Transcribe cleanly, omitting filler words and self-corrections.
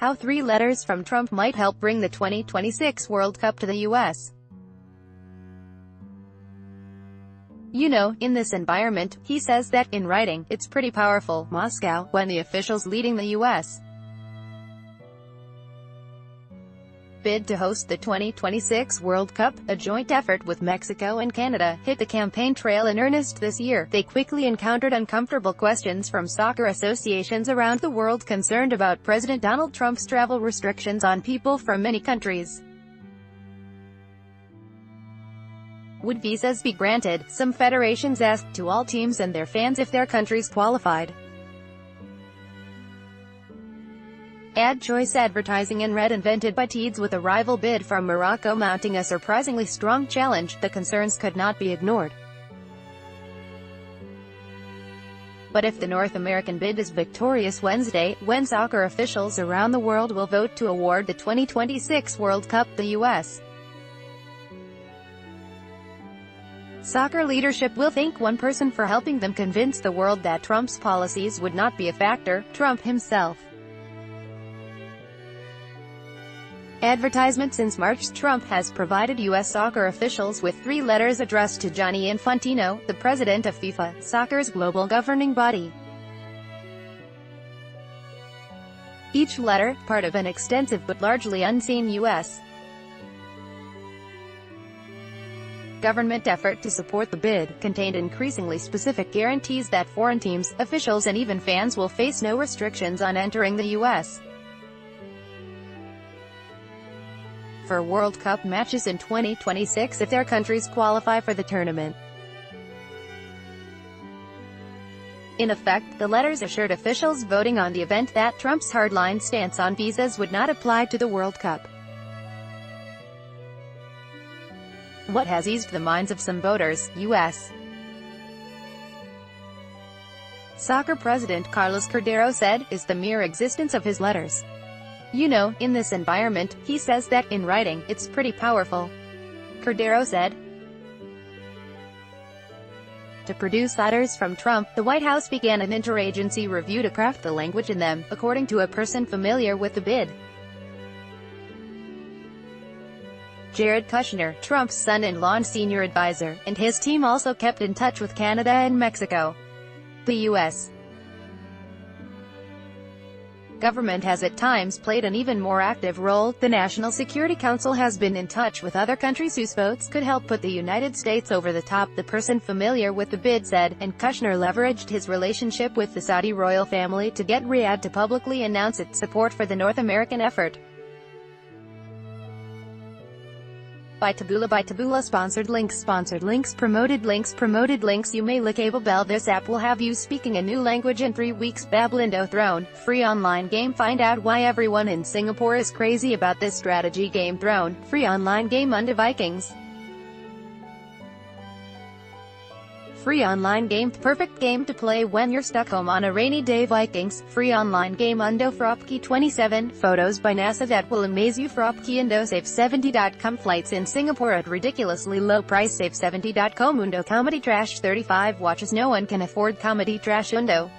How 3 letters from Trump might help bring the 2026 World Cup to the U.S. You know, in this environment, he says that, in writing, it's pretty powerful. Moscow, when the officials leading the U.S. bid to host the 2026 World Cup, a joint effort with Mexico and Canada, hit the campaign trail in earnest this year, they quickly encountered uncomfortable questions from soccer associations around the world concerned about President Donald Trump's travel restrictions on people from many countries. Would visas be granted? Some federations asked to all teams and their fans if their countries qualified. Ad choice advertising and red invented by Teads with a rival bid from Morocco mounting a surprisingly strong challenge, the concerns could not be ignored. But if the North American bid is victorious Wednesday, when soccer officials around the world will vote to award the 2026 World Cup, the U.S. soccer leadership will thank one person for helping them convince the world that Trump's policies would not be a factor: Trump himself. Advertisement. Since March, Trump has provided U.S. soccer officials with 3 letters addressed to Gianni Infantino, the president of FIFA, soccer's global governing body. Each letter, part of an extensive but largely unseen U.S. government effort to support the bid, contained increasingly specific guarantees that foreign teams, officials and even fans will face no restrictions on entering the U.S. for World Cup matches in 2026 if their countries qualify for the tournament. In effect, the letters assured officials voting on the event that Trump's hardline stance on visas would not apply to the World Cup. What has eased the minds of some voters, U.S. soccer president Carlos Cordero said, is the mere existence of his letters. You know, in this environment, he says that, in writing, it's pretty powerful. Cordero said. To produce letters from Trump, the White House began an interagency review to craft the language in them, according to a person familiar with the bid. Jared Kushner, Trump's son-in-law and senior advisor, and his team also kept in touch with Canada and Mexico. The U.S. government has at times played an even more active role. The National Security Council has been in touch with other countries whose votes could help put the United States over the top, the person familiar with the bid said, and Kushner leveraged his relationship with the Saudi royal family to get Riyadh to publicly announce its support for the North American effort. By Taboola sponsored links promoted links. You may lick Able Bell. This app will have you speaking a new language in 3 weeks. Bablindo Throne, free online game. Find out why everyone in Singapore is crazy about this strategy game. Throne, free online game. Undo Vikings. Free online game, perfect game to play when you're stuck home on a rainy day. Vikings, free online game. Undo Fropkey 27, photos by NASA that will amaze you. Fropkey Undo. Save70.com, flights in Singapore at ridiculously low price. Save70.com. Undo Comedy Trash 35, watches no one can afford. Comedy Trash Undo.